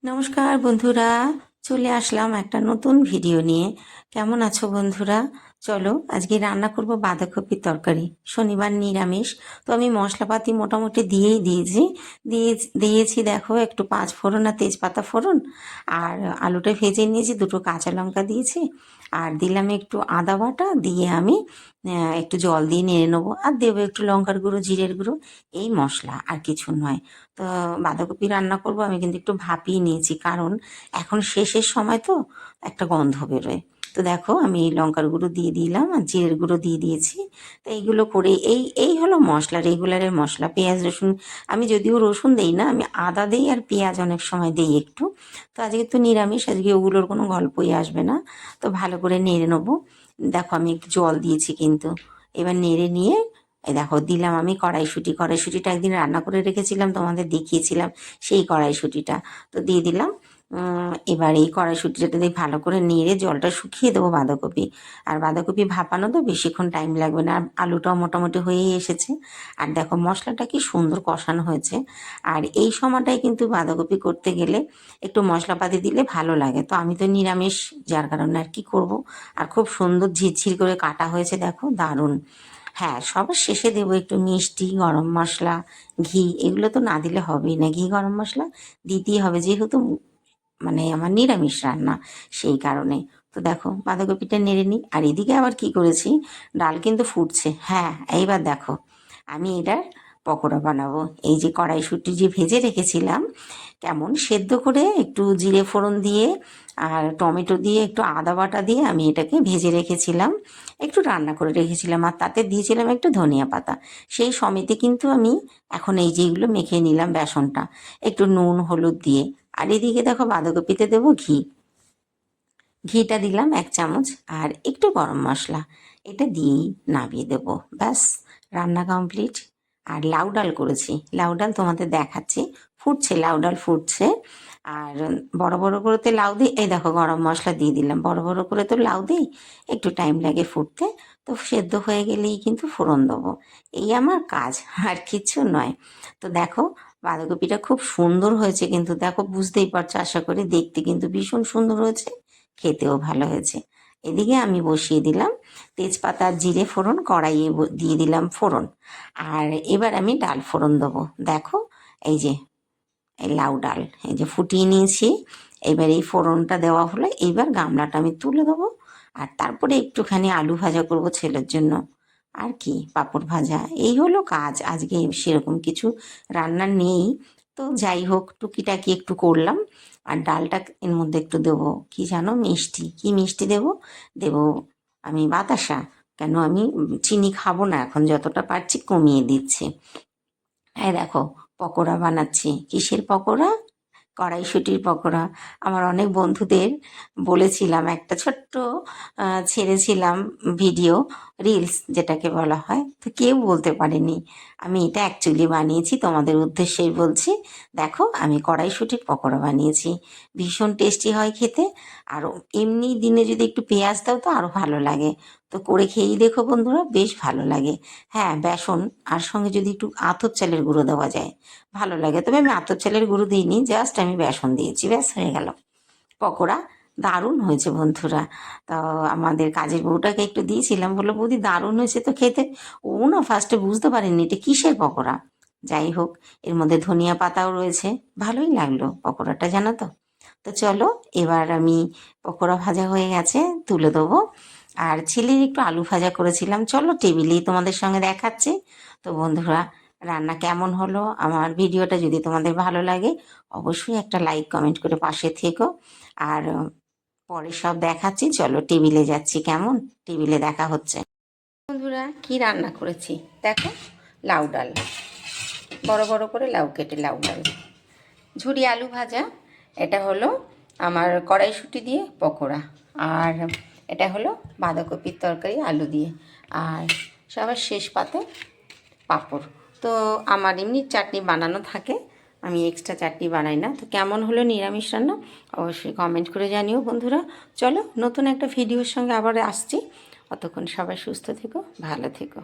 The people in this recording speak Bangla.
নমস্কার বন্ধুরা, চলে আসলাম একটা নতুন ভিডিও নিয়ে। কেমন আছো বন্ধুরা? চলো আজকে রান্না করব বাঁধাকপির তরকারি। শনিবার নিরামিষ, তো আমি মশলাপাতি মোটামুটি দিয়েছি দেখো, একটু পাঁচ ফোড়ন আর তেজপাতা ফোড়ন, আর আলুটা ভেজে নিয়েছি, দুটো কাঁচা লঙ্কা দিয়েছি, আর দিলাম একটু আদা বাটা দিয়ে আমি একটু জল দিয়ে নেড়ে নেবো, আর দেবো একটু লঙ্কার গুঁড়ো, জিরের গুঁড়ো, এই মশলা, আর কিছু নয়। তো বাঁধাকপি রান্না করব, আমি কিন্তু একটু ভাপিয়ে নিয়েছি, কারণ এখন শেষের সময় তো একটা গন্ধ বেরোয়। তো দেখো আমি এই লঙ্কার গুঁড়ো দিয়ে দিলাম আর জিরের গুঁড়ো দিয়ে দিয়েছি। তো এইগুলো করে এই এই হলো মশলা, রেগুলারের মশলা। পেঁয়াজ রসুন, আমি যদিও রসুন দেই না, আমি আদা দিই আর পেঁয়াজ অনেক সময় দিই একটু। তো আজকে তো নিরামিষ, আজকে ওগুলোর কোনো গল্পই আসবে না। তো ভালো করে নেড়ে নেবো। দেখো আমি একটু জল দিয়েছি কিন্তু। এবার নেড়ে নিয়ে এই দেখো দিলাম আমি কড়াইশুঁটিটা একদিন রান্না করে রেখেছিলাম, তোমাদের দেখিয়েছিলাম সেই কড়াইশুঁটিটা। তো দিয়ে দিলাম। এবার এই কড়াইশুঁটিটা দিয়ে ভালো করে নেড়ে জলটা শুকিয়ে দেবো বাঁধাকপি। আর বাঁধাকপি ভাপানো তো বেশিক্ষণ টাইম লাগবে না, আর আলুটাও মোটামুটি হয়েই এসেছে। আর দেখো মশলাটা কি সুন্দর কষানো হয়েছে। আর এই সময়টাই কিন্তু বাঁধাকপি করতে গেলে একটু মশলাপাতি দিলে ভালো লাগে। তো আমি তো নিরামিষ, যার কারণে আর কি করব। আর খুব সুন্দর ঝিরঝির করে কাটা হয়েছে দেখো, দারুণ। হ্যাঁ, সবার শেষে দেবো একটু মিষ্টি, গরম মশলা, ঘি, এগুলো তো না দিলে হবেই না। ঘি গরম মশলা দিতেই হবে, যেহেতু মানে আমার নিরামিষ রান্না, সেই কারণে। তো দেখো বাঁধাকপিটা নেড়ে নিই, আর এদিকে আবার কি করেছি, ডাল কিন্তু ফুটছে। হ্যাঁ, এইবার দেখো আমি এটার পকোড়া বানাবো। এই যে কড়াইশুঁটি যে ভেজে রেখেছিলাম, কেমন সেদ্ধ করে একটু জিরে ফোড়ন দিয়ে আর টমেটো দিয়ে একটু আদা বাটা দিয়ে আমি এটাকে ভেজে রেখেছিলাম, একটু রান্না করে রেখেছিলাম, আর তাতে দিয়েছিলাম একটু ধনিয়া পাতা। সেই সমেতে কিন্তু আমি এখন এই যেগুলো মেখে নিলাম বেসনটা, একটু নুন হলুদ দিয়ে। আর এদিকে দেখো বাঁধাকপিতে দেবো ঘি, ঘিটা দিলাম 1 চামচ, আর একটু গরম মশলা, এটা দিয়েই নামিয়ে দেবো, ব্যাস রান্না কমপ্লিট। আর লাউ ডাল করেছি, লাউ ডাল তোমাদের দেখাচ্ছি, ফুটছে, লাউ ডাল ফুটছে। আর বড় বড় করে তো লাউ দিই, এই দেখো গরম মশলা দিয়ে দিলাম, বড় বড় করে তো লাউ দিই, একটু টাইম লাগে ফুটতে। তো সেদ্ধ হয়ে গেলেই কিন্তু ফোড়ন দেবো, এই আমার কাজ, আর কিচ্ছু নয়। তো দেখো বাঁধাকপিটা খুব সুন্দর হয়েছে কিন্তু, দেখো বুঝতেই পারছো আশা করি, দেখতে কিন্তু ভীষণ সুন্দর হয়েছে, খেতেও ভালো হয়েছে। এদিকে আমি বসিয়ে দিলাম তেজপাতা জিরে ফোড়ন, কড়াইয়ে দিয়ে দিলাম ফোড়ন। আর এবার আমি ডাল ফোড়ন দেবো। দেখো এই যে এই লাউ ডাল এই যে ফুটিয়ে নিয়েছি। এবার এই ফোড়নটা দেওয়া হলো, এইবার গামলাটা আমি তুলে দেবো। আর তারপরে একটুখানি আলু ভাজা করব ছেলের জন্য, আর কি পাঁপড় ভাজা, এই হলো কাজ। আজকে সেরকম কিছু রান্না নেই, তো যাই হোক টুকিটাকি একটু করলাম। আর ডালটা এর মধ্যে একটু দেবো কি জানো, মিষ্টি, কি মিষ্টি দেবো, দেবো আমি বাতাসা। কেন আমি চিনি খাবো না এখন, যতটা পারছি কমিয়ে দিচ্ছি। এই দেখো পকোড়া বানাচ্ছি। কিসের পকোড়া? কড়াইশুঁটির পকোড়া। আমার অনেক বন্ধুদের বলেছিলাম, একটা ছোট্ট ছেড়েছিলাম ভিডিও, রিলস যেটাকে বলা হয়, তো কেউ বলতে পারেনি আমি এটা অ্যাকচুয়ালি বানিয়েছি, তোমাদের উদ্দেশ্যেই বলছি। দেখো আমি কড়াইশুঁটির পকোড়া বানিয়েছি, ভীষণ টেস্টি হয় খেতে। আর এমনি দিনে যদি একটু পেঁয়াজ দাও তো আরও ভালো লাগে। তো করে খেয়েই দেখো বন্ধুরা, বেশ ভালো লাগে। হ্যাঁ, বেসন আর সঙ্গে যদি একটু আতপ চালের গুঁড়ো দেওয়া যায় ভালো লাগে, তবে আমি আতপ চালের গুঁড়ো দিইনি, জাস্ট আমি বেসন দিয়েছি, ব্যাস হয়ে গেল পকোড়া। দারুণ হয়েছে বন্ধুরা। তো আমাদের কাজের বউটাকে একটু দিয়েছিলাম, বললো বৌদি দারুণ হয়েছে তো খেতে। ও না ফার্স্টে বুঝতে পারেনি এটা কিসের পকোড়া। যাই হোক, এর মধ্যে ধনিয়া পাতাও রয়েছে, ভালোই লাগলো পকোড়াটা, জানো তো। তো চলো এবার আমি, পকোড়া ভাজা হয়ে গেছে, তুলে দেবো। আর ছেলের একটু আলু ভাজা করেছিলাম, চলো টেবিলেই তোমাদের সঙ্গে দেখাচ্ছি। তো বন্ধুরা, রান্না কেমন হলো, আমার ভিডিওটা যদি তোমাদের ভালো লাগে অবশ্যই একটা লাইক কমেন্ট করে পাশে থেকো। আর পরে সব দেখাচ্ছি, চলো টেবিলে যাচ্ছি, কেমন, টেবিলে দেখা হচ্ছে। বন্ধুরা কি রান্না করেছি দেখো, লাউ ডাল, বড় বড় করে লাউ কেটে লাউ ডাল, ঝুরি আলু ভাজা, এটা হলো আমার কড়াইশুঁটি দিয়ে পকোড়া, আর এটা হলো বাঁধাকপির তরকারি আলু দিয়ে, আর সবার শেষ পাতে পাঁপড়। তো আমার এমনি চাটনি বানানো থাকে, আমি এক্সট্রা চাটনি বানাই না। তো কেমন হলো নিরামিষ রান্না অবশ্যই কমেন্ট করে জানিও বন্ধুরা। চলো নতুন একটা ভিডিওর সঙ্গে আবার আসছি, অতক্ষণ সবাই সুস্থ থেকো, ভালো থেকো।